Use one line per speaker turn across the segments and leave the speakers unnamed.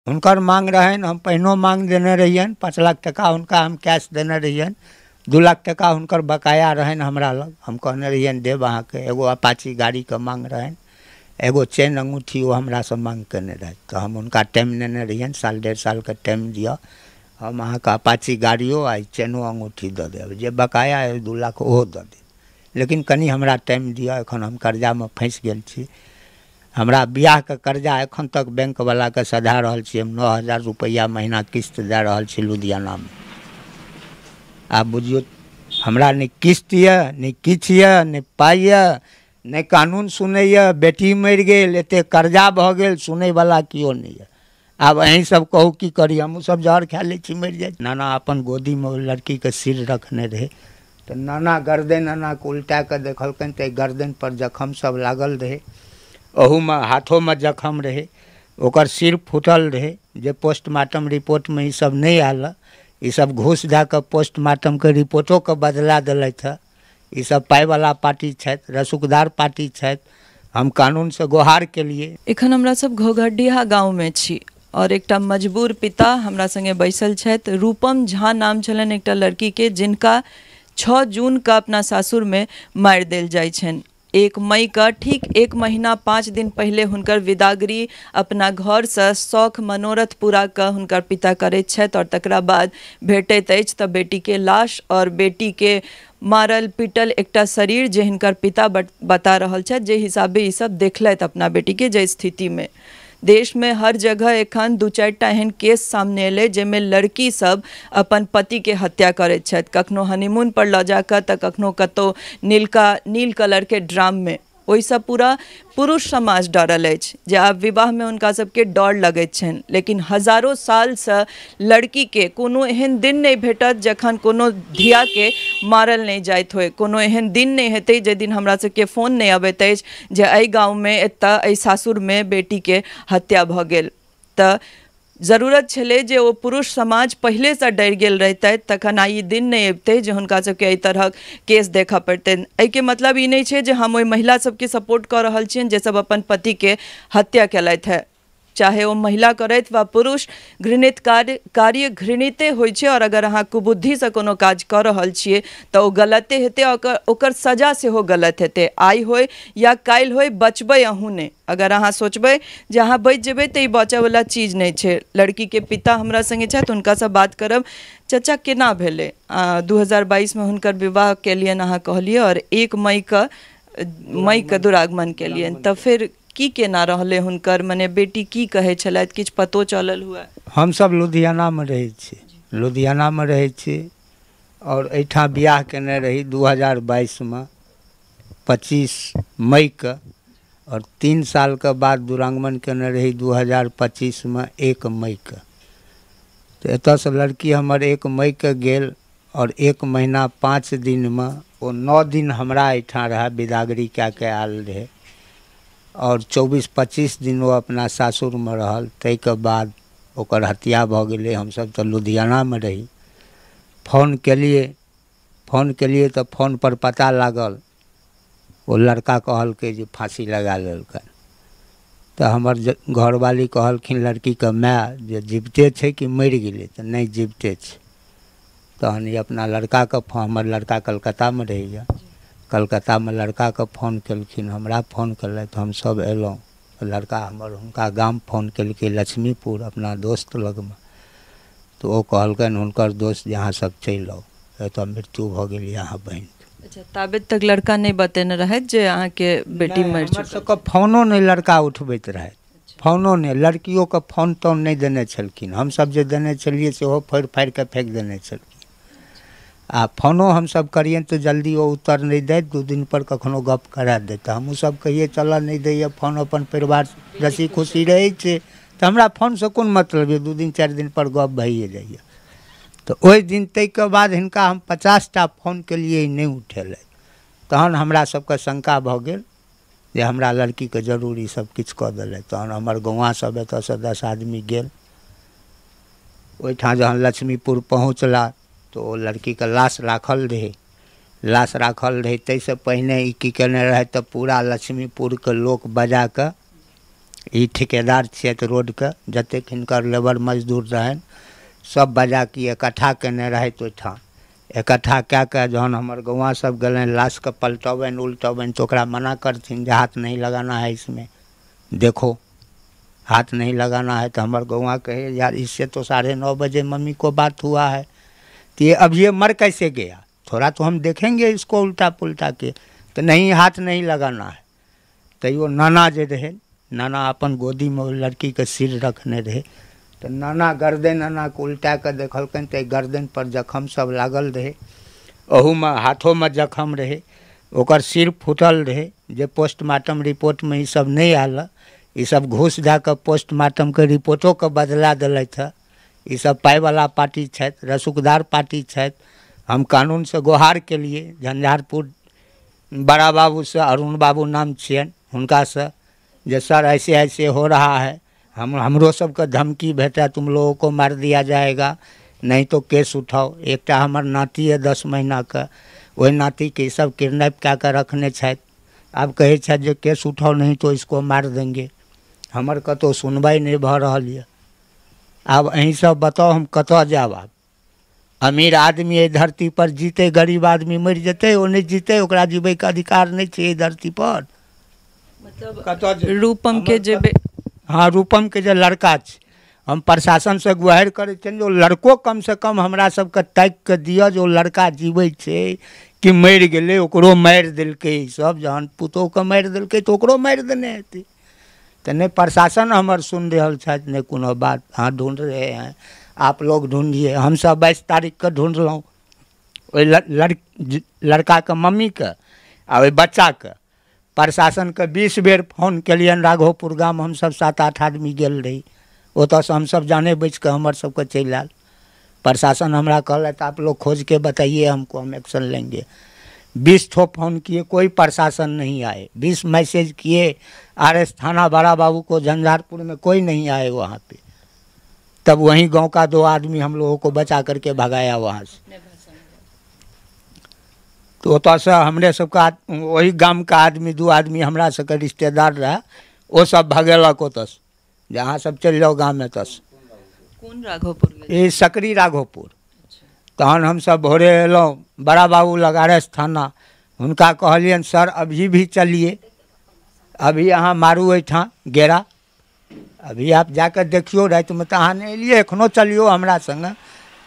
हुनकर मांग रहन, हम पहिनो मांग देने रहियन 5 लाख टका हुनका हम कैश देने रहियन, 2 लाख टका हुनकर बकाया रहन हमरा लग, हम कहने रहियन देव अहाँके। एगो अपाची गाड़ीके मांग रहन, एगो चेन अंगूठी वो हमरा से मांग केने रहे। तो हम उनका टाइम लेने रहियन, 1.5 साल के टाइम दिया, हम अहाँके अपाची गाड़ियों आ चेनो अंगूठी दऽ देब, जे बकाया है 2 लाख ओहो दऽ देब, लेकिन कनि हमरा टाइम दिअ, एखन हम कर्जामे फँसि गेल छी। हमरा बियाहके कर्जा एखन तक बैंकवलाके सधा रहल छी, हम 9,000 रुपैआ महीना किस्त दए रहल छी लुधियानामे। आब बुझियौ हमरा नहि किस्त यऽ, नहि किछु यऽ, नहि पाइ यऽ, नहि कानून सुनैए। बेटी मरि गेल, एतेक कर्जा भऽ गेल, सुनैवला केओ नहि यऽ। आब अहीं सब कहू की करी, हमहूँ सब जहर खा लै छी, मरि जाइ। नाना अपन गोदीमे ओहि लड़कीके सिर रखने रहे, तऽ नाना गर्दन नानाके उल्टा कऽ देखलकनि तऽ गर्दन पर जखम सब लागल रहे, ओहूमे हाथोमे जखम रहे, ओकर सिर फूटल रहे, जे पोस्टमार्टम रिपोर्टमे ई सब नहि आयल। ई सब घूस दए कऽ पोस्टमार्टमके रिपोर्टोके बदला देलथि हँ। ई सब पाइवला पार्टी छथि, रसूखदार पार्टी छथि। हम कानूनसँ गुहार केलिए।
एखन हमरा सब घोघडिहा गाँवमे छी और एकटा मजबूर पिता हमरा संगे बैसल छथि। रूपम झा नाम छलनि एकटा लड़कीके, जिनका 6 जूनके अपना सासुरमे मारि देल जाइ छनि। 1 मई का ठीक 1 महीना 5 दिन पहले हुनकर विदागरी अपना घरसँ शौख मनोरथ पूरा कऽ हुनकर पिता करैत छथि और तकरा बाद भेटैत अछि तऽ बेटीके लाश और बेटीके मारल पीटल एकटा शरीर, जे हिनकर पिता बता रहल छथि जे हिसाबे ई सब देखलथि अपना बेटीके, जे स्थितिमे देश में हर जगह एखन 2-4टा एहन केस सामने एलै जाहिमे लड़की सब अपन पति के हत्या करैत छथि, कखनो हनीमून पर लऽ जाकऽ तऽ कखनो कतौ नील कलर के ड्राम में। ओहिसँ पूरा पुरुष समाज डरल अछि जे आब विवाह में हुनका सबके डर लगैत छनि। लेकिन हजारों सालसँ लड़कीके कोनो एहन दिन नहीं भेटत जखन कोनो धियाके मारल नहीं जाइत होय। कोनो एहन दिन नहीं हेतै जे दिन हमरा सबके फोन नहीं अबैत अछि जे एहि गाँवमे एतऽ एहि सासुरमे बेटीके हत्या भऽ गेल। तऽ जरूरत छलै जे ओ पुरुष समाज पहिलेसँ डरि गेल रहितथि, तखन आइ ई दिन नहि अबितै जे हुनका सबके एहि तरहक केस देखऽ पड़तनि। एहिके मतलब ई नहि छै जे हम ओहि महिला सबके सपोर्ट कऽ रहल छियनि जे सब अपन पतिके हत्या केलथि है, चाहे ओ महिला करथि वा पुरुष। घृणित कार्य घृणिते होइ छै और अगर अहाँ कुबुद्धिसँ कोनो काज कऽ रहल छियै तऽ ओ गलते हेतै, ओकर सजा सेहो गलत हेतै। आइ होय या काल्हि होय, बचबै अहूँ नहि। अगर अहाँ सोचबै जे अहाँ बचि जेबै तऽ ई बचयवला चीज नहि छै। लड़कीके पिता हमरा संगे छथि, हुनकासँ बात करब। चाचा, केना भेलै 2022 में हुनकर विवाह केलियनि अहाँ कहलियै, और 1 मई के दुरागमन केलियनि, तऽ फिर की केना रहलै हुनकर, मने बेटी की कहै छलथि, किछु पतो चलल हुए?
हमसब लुधियानामे रहै छी, लुधियानामे रहै छी और एहिठाम बियाह केने रही 2022 में 25 मई के, और 3 साल के बाद दुरागमन केने रही 2025 में 1 मई के। तो एतऽसँ लड़की हमर 1 मई के गेल और 1 महीना 5 दिन में ओ 9 दिन हमरा एहिठाम रहे, विदागरी कए के आयल रहे, और 24-25 दिन वो अपना सासुर में रहल। ताहिके बाद ओकर हत्या भऽ गेलै। हमसब तऽ लुधियानामे रही। फोन केलिए तऽ फोन पर पता लागल, ओ लड़का कहलकै जे फांसी लगा लेलकै। तऽ हमर घरवाली कहलखिन लड़कीके माय जे जीविते छै कि मरि गेलै, तऽ नहीं जीविते छै। तहन ई अपना लड़काके हमर लड़का कलकत्तामे रहैए, कलकत्तामे लड़काके फोन केलखिन, हमरा फोन केलथि, हमसब अयलहुँ। लड़का हमर हुनका गाम फोन केलकै लक्ष्मीपुर, अपना दोस्त लगमे। तऽ ओ कहलकनि हुनकर दोस्त जे अहाँ सब चलि आउ, एतऽ मृत्यु भऽ गेल अहाँ बहिनके।
अच्छा, ताबे तक लड़का नहीं बतेने रहथि जे अहाँके बेटी मरि चुकल?
हमर सबके फोनो नहीं लड़का उठबैत रहथि, फोनो नहीं। लड़कियोके फोन तोन नहीं देने छलखिन, हमसब जे देने छलिए सेहो फोड़ि फाड़ि कऽ फेंक देने छलखिन। आ फोनो हमसब करियनि तऽ जल्दी ओ उत्तर नहीं दैत, 2 दिन पर कखनो गप करा दैत। तऽ हमहूँ सब कहिए चलऽ नहीं दैए फोन, अपन परिवार रसी खुशी रहै छै, तऽ हमरा फोनसँ कोन मतलब यऽ, 2 दिन 4 दिन पर गप भइए जाइए। तऽ ओहि दिन ताहिके बाद हिनका हम 50टा फोन केलिए, नहीं उठेलथि। तहन हमरा सबके शंका भऽ गेल जे हमरा लड़कीके जरूर ई सब किछु कऽ देलथि। तहन हमर गौआँ सब एतऽसँ 10 आदमी गेल। ओहिठाम जहन लक्ष्मीपुर पहुँचला तो ओ लड़कीके लाश राखल रहे, ताहिसँ पहिने ई की केने रहथि तऽ पूरा लक्ष्मीपुरके लोक बजा कऽ ई ठेकेदार छथि रोडके, जतेक हिनकर लेबर मजदूर रहनि सब बजा के इकट्ठा केने रहथि ओहिठाम। इकट्ठा कए कऽ जहन हमर गौवा सब गेलनि लाशके पलटबनि उल्टबनि तो ओकरा मना करथिन जे हाथ नहीं लगाना है इसमें, देखो हाथ नहीं लगाना है। तो हमारे गौवा कहे यार इससे तो 9:30 बजे मम्मी को बात हुआ है, तो ये अब ये मर कैसे गया, थोड़ा तो हम देखेंगे इसको उल्टा पुल्टा के। तो नहीं हाथ नहीं लगाना है। तो वो नाना जे रहे, नाना अपन गोदी में लड़की के सिर रखने रहे, तो नाना गर्दन नाना को उल्टा के देखलकनि तो गर्दन पर जखम सब लागल रहे, ओहू में हाथों में जखम रहे, ओकर सिर फूटल रहे। जे पोस्टमार्टम रिपोर्ट में ये सब नहीं आल, ये सब घूस दे के पोस्टमार्टम के रिपोर्टों के बदला दिलथि है। ये सब पाई वाला पार्टी छथि, रसूखदार पार्टी छथि। हम कानून से गुहार के लिए झंझारपुर बड़ा बाबू से, अरुण बाबू नाम छियनि हुनका से, जे सर ऐसे ऐसे हो रहा है, हमरो सबके धमकी भेटा तुम लोगों को मार दिया जाएगा, नहीं तो केस उठाओ। एक हमर नाती है 10 महीना का, वही नाती के सब किडनैप क्या कर रखने छथि। अब कहे छथि जे केस उठाओ नहीं तो इसको मार देंगे। हमर कतो सुनवाई नहीं भ रहल है। अब अहीं सब बताओ हम कतऽ जाब। आब अमीर आदमी एहि धरती पर जीते, गरीब आदमी मर जेतै, ओ नहीं जीते, ओकरा जीबै के अधिकार नहीं छै एहि धरती पर।
मतलब रूपम के जे
हाँ रूपम के जे लड़का छै, हम प्रशासन से गुहारि करे छियनि जो लड़को कम से कम हमरा सबके ताकि के दिअ जो लड़का जीवै छै कि मरि गेलै, ओकरो मारि देलकै। सब जहन पुतोह के मारि देलकै तो ओकरो मारि देने हेतै। तो नहीं प्रशासन हमर सुन रहल छथि, नहीं कोनो बात। हाँ ढूंढ रहे हैं, आप लोग ढूंढिए। हम सब 22 तारीख के ढूंढलहुँ ओहि लड़का के मम्मी के आ ओहि बच्चा के। प्रशासन के 20 बेर फोन केलियनि। राघोपुर गाम हम सब 7-8 आदमी गेल रही, ओतऽ से हम सब जाने बच के हमर सबके चलि आयल। प्रशासन हमरा कहलथि आप लोग खोज के बताइए हमको, हम एक्शन लेंगे। 20 ठो फोन किए, कोई प्रशासन नहीं आए। 20 मैसेज किए RS थाना बड़ा बाबू को, झंझारपुर में कोई नहीं आए वहाँ पे। तब वहीं गांव का 2 आदमी हम लोगों को बचा करके भगाया वहाँ से। तो ओतऽ से हमरे सबका वही गांव का आदमी 2 आदमी हमरा सबके रिश्तेदार रहे, वो सब भगेलक ओतऽ से, जहाँ सब चल जाओ गाँव में तस।
कौन राघोपुर?
ये सकरी राघोपुर। तहन हम सब भोरे एलहुँ बड़ा बाबू लग RS थाना, हुनका कहलियनि सर अभी भी चलिए, अभी अहाँ मारू एहिठाम गेरा, अभी आप जाकर देखियो, रात में तो अहाँ नहीं एलिए, एखनो चलियो हमरा संगे।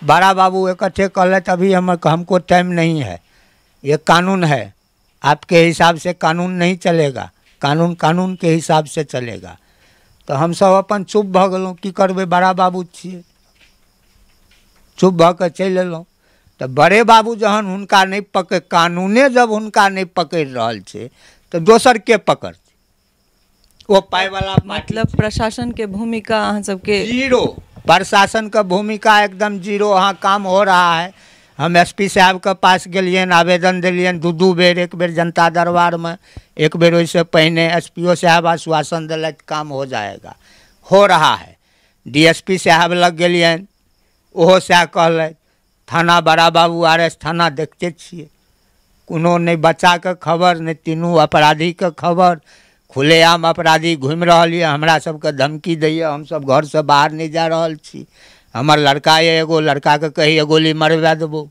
बड़ा बाबू इकट्ठे कहलथि अभी हमको टाइम नहीं है, ये कानून है, आपके हिसाब से कानून नहीं चलेगा, कानून कानून के हिसाब से चलेगा। तो हम सब अपन चुप भ गेलहुँ, की करबै, बड़ा बाबू छियै, चुप भ के चलि एलहुँ। तो बड़े बाबू जहन हुनका नहीं पकड़, कानूने जब हुनका नहीं पकड़ रहल छै तो दोसर के पकड़तै? वो पाई वाला
मतलब प्रशासन के भूमिका अहाँ सबके
जीरो, प्रशासन का भूमिका एकदम जीरो। वहाँ काम हो रहा है। हम SP साहब के पास गेलियन, आवेदन दिलियन 2-2 बेर, एक बेर जनता दरबार में, एक बेर वैसे पहले SPO साहब आश्वासन दिलथि काम हो जाएगा, हो रहा है। DSP साहब लग गेलियन, ओहो सएह कहलथि। थाना बड़ा बाबू RS थाना देखते छियै, कोनो नहीं बच्चा के खबर, नहीं तीनों अपराधी के खबर। खुलेआम अपराधी घूमि रहल है, हमरा सबके धमकी दैए, हम सब घर से बाहर नहीं जा रहल छी। हमर लड़का है एगो, लड़का के कही गोली मरवा देबो।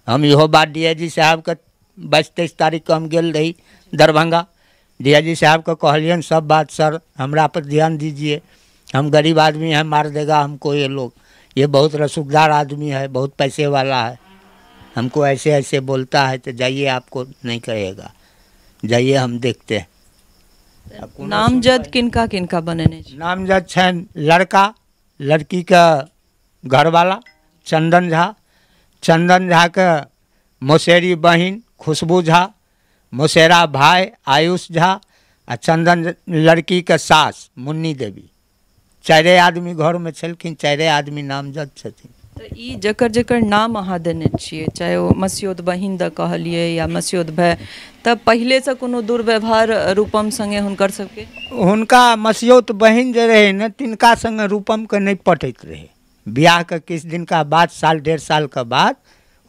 हम इहो बात DIG साहब के 22-23 तारीख के हम गेल रही दरभंगा, DIG साहब को कहलियन सब बात, सर हमरा पर ध्यान दीजिए, हम गरीब आदमी हैं, मार देगा हमको ये लोग, ये बहुत रसूखदार आदमी है, बहुत पैसे वाला है, हमको ऐसे ऐसे बोलता है। तो जाइए, आपको नहीं कहेगा, जाइए हम देखते हैं।
नामजद किनका किनका बनेने छै?
नामजद छनि लड़का, लड़की का घरवाला चंदन झा, चंदन झा के मौसेरी बहिन खुशबू झा, मौसेरा भाई आयुष झा, आ चंदन लड़की के सास मुन्नी देवी। 4 आदमी घर में छलखिन, 4 आदमी नामजद छथिन।
तो ई जकर जकर नाम अहाँ देने छियै, चाहे वो मस्योद बहिन द कहलिए या मस्योद भाई, तब पहले से कोनो दुर्व्यवहार रूपम संगे हुनकर सबके?
हुनका मस्योत बहिन जे रहे न, तिनका संगे रूपम के नहीं पटैत रहे। ब्याह के किछ दिन का बाद, 1.5 साल के बाद,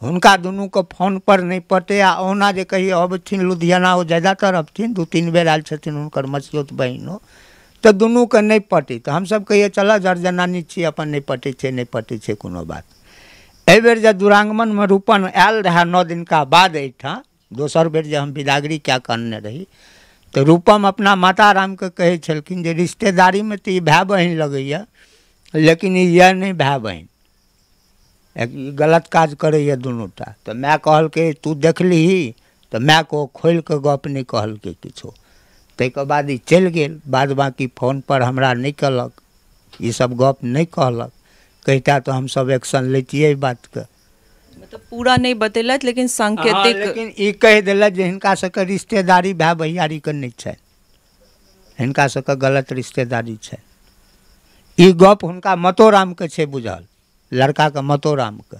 हुनका दुनू के फोन पर नहीं पटे। आ ओना जे कहिए अबथिन लुधियाना, वो ज़्यादातर अबथिन, 2-3 बेर आयल छथिन हुनकर मस्योत बहिनो, तो दुनू के नहीं पटी, तो हमसब कहिए चल जर जनानी छी अपन नहीं पटी छै नहीं पटी छै कोनो बात। एहि बेर जे दुरागमन में रूपन आयल रहा 9 दिनका बाद एहिठाम, दोसर बेर जे हम विदागरी क्या करने रही, तो रूपम अपना माता राम के कहे छलखिन जे रिश्तेदारी में तो ई भाई बहन लगैया, लेकिन यह नहीं भाई बहन, गलत काज करैया दुनूटा। तो मैं कहलकै तू देख लीही, तो मैं को खोल के गप नहीं कहलकै किछो। ताहिके बाद ई चलि गेल, बाद बाकी फोन पर हमरा नहीं कहलक, ई सब गप नहीं कहलक, कहता तो हम सब एक्शन लेतियै बात के।
मतलब पूरा नहीं बतेलत लेकिन सांकेतिक।
लेकिन ई कह दिलत जे हिनका सबके रिश्तेदारी भाई भैयारी के नहीं छै, हिनका सबके गलत रिश्तेदारी छै। ई गप हुनका मतोराम के छै बुझल, लड़का के मतोराम के।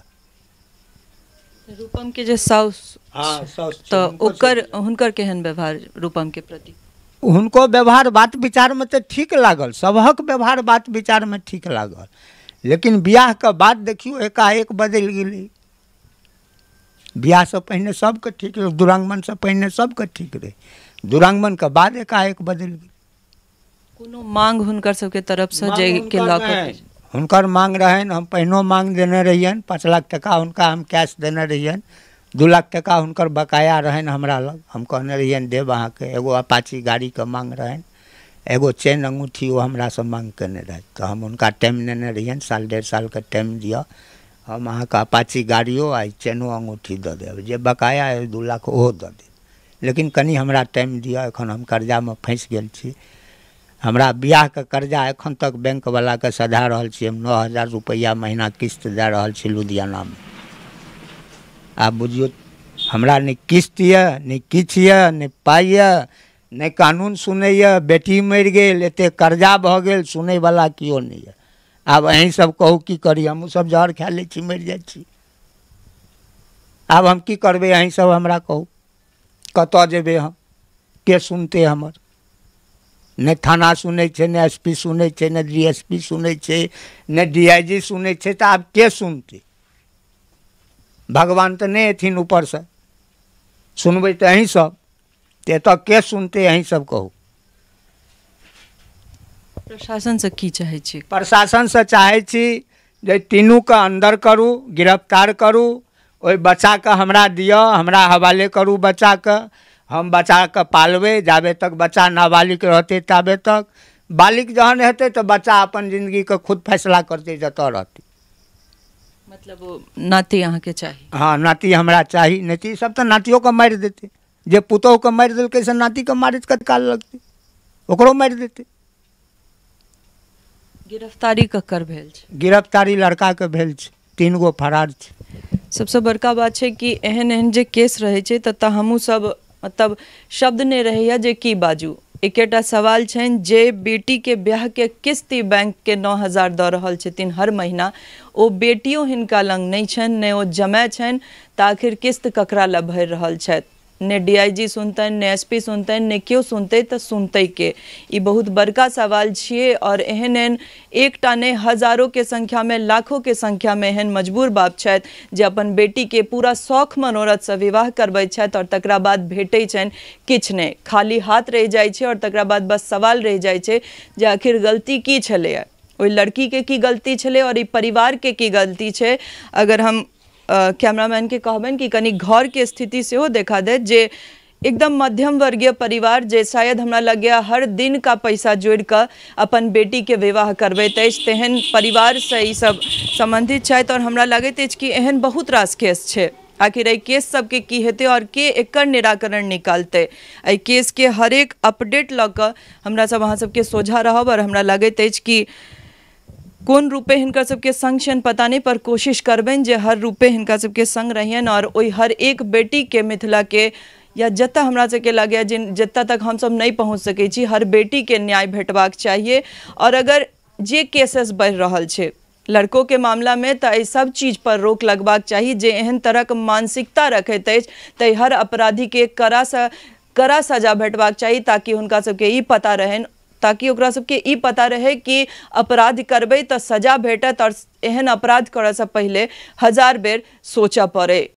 रूपम के जे साउस,
हाँ साउस
तो ओकर हुनकर केहन व्यवहार रूपम के प्रति?
हुनको व्यवहार बात विचार में तो ठीक लागल, सबहक व्यवहार बात विचार में ठीक लागल, लेकिन बियाह के बाद देखियो एकाएक बदलि गेलै। बियाह से पहले सबके ठीक रहे, दुरागमन से पहले सबके ठीक रहे, दुरागमन के बाद एकाएक बदलि गेलै।
कोनो मांग हुनकर सबके तरफ से जे के लऽ
हुनकर मांग रहन, हम पहिनो मांग देने रहियन, 5 लाख टका हुनका हम कैश देने रहियन, 2 लाख टका हुनकर बकाया रहन हमरा लग, हम कहने रहियन देव अहाँके। एगो अपाची गाड़ी के मांग रहन, एगो चेन अंगूठी वो हमरा से मांग केने रहे, तो हम उनका टाइम लेने रहियन, 1.5 साल के टाइम दिया, हम अहाँके अपाची गाड़ियों आ चेनो अंगूठी दऽ देब, जे बकाया है 2 लाख ओहो दऽ देब, लेकिन कनि हमरा टाइम दिअ, एखन हम कर्जा में फंसि गेल छी। हमरा बियाह के कर्जा एखन तक बैंक वाला के सधा रहल छी, हम 9,000 रुपया महीना किस्त दे रहल छी लुधियाना में। आब बुझियो हमरा नहीं किस्त यऽ, नहीं किछ यऽ, नहीं पाइ यऽ, नहीं कानून सुनैया, बेटी मरि गेल, एते कर्जा भऽ गेल, सुनै वाला किओ नहीं है। आब अहीं सब कहू की करी, हमहूँ सब जहर खा लै छी, मरि जाइ छी। आब हम की करबै, अहीं सब हमरा कहू, कतऽ जेबै हम, के सुनते हमर? नहीं थाना सुनै छै, नहीं एसपी सुनै छै, नहीं डीएसपी सुनै छै, नहीं डीआईजी सुनै छै, तो आब के सुनते? भगवान तो नहीं एथिन ऊपर से, सुनबै तो अहीं सब, तो एतऽ के सुनते, अहीं सब कहू।
प्रशासन से की चाहे छी?
प्रशासन से चाहे छी जे तीनू के अंदर करू, गिरफ्तार करू, ओहि बच्चा के हमरा दिअ, हमरा हवाले करू बच्चा के, हम बच्चा के पालबै, जाबे तक बच्चा नाबालिग रहते ताबे तक। बालिग जहन हेतै तो बच्चा अपन जिंदगी के खुद फैसला करते, जतऽ रहतै।
मतलब वो नाती अहाँ के चाहिए? हाँ
नाती हमरा चाही, नहीं तो सब तो नातियों के मारि देते, जे पुतोह के मारि देलकै से नाती के मारैत कत काल लगतै, ओकरो मारि देतै।
गिरफ्तारी ककर भेल छै?
गिरफ्तारी लड़का के भेल छै, 3 गो फरार छै।
सबसे बड़का बात छै कि एहन एहन जे केस रहे छै ततऽ हमहूँ सब मतलब शब्द नहीं रहैया जे की बाजू। एकेटा सवाल छनि जे बेटी के ब्याह के किस्त बैंक के 9,000 दऽ रहल छथिन हर महीना, ओ बेटियों हिनका लंग नहीं छनि, ने ओ जमाय छनि, तऽ आखिर किस्त ककरा लऽ भरि रहल छथि? ने डीआईजी सुनतनि, ने एसपी सुनतनि, ने केओ सुनतै तऽ सुनतै के? ई बहुत बड़का सवाल छियै। और एहन एहन एकटा नहि हजारों के संख्या में, लाखों के संख्या में एहन मजबूर बाप छथि जे अपन बेटी के पूरा शौख मनोरथ से विवाह करबैत छथि और तकरा बाद भेटै छनि किछु नहि, खाली हाथ रहि जाइ छै। और तकरा बाद बस सवाल रहि जाइ छै जे आखिर गलती की छलैया, ओहि लड़की के की गलती छलै और ई परिवार के की गलती छै। अगर हम कैमरामैन के कहबनि कि कनी घर के स्थिति सेहो देखा दे, जे एकदम मध्यम वर्गीय परिवार जे शायद हमरा लगैया हर दिन का पैसा जोड़ि कऽ अपन बेटी के विवाह करबैत अछि, तेहन परिवार से ई सब संबंधित छथि। और हमरा लगैत अछि कि एहन बहुत रास केस छै, आखिर एहि केस सबके की हेतै और के एकर निराकरण निकालतै? एहि केस के हरेक अपडेट लऽ कऽ हमरा सब अहाँ सबके सोझा रहब। और हमरा लगैत अछि कि कोन रूपे हिनकर सबके संग छनि पता नहीं, पर कोशिश करबनि जे हर रूपे हिनका सबके संग रहियन और ओहि हर एक बेटी के मिथिला के या जतऽ हमरा सबके लगैया जिन जतऽ तक हमसब नहीं पहुँच सकै छी, हर बेटी के न्याय भेटबाक चाहिए। और अगर जे केसेस बढ़ि रहल छै लड़कों के मामला में, तो एहि सब चीज पर रोक लगबाक चाहिए। जे एहन तरह के मानसिकता रखैत अछि तऽ हर अपराधी के कड़ा सजा भेटबाक चाहिए, ताकि हुनका सबके ई पता रहनि, ताकि ओकरा सबके ई पता रहे कि अपराध करबै तऽ सजा भेटत और एहन अपराध करऽ से पहले 1000 बेर सोचऽ पड़े।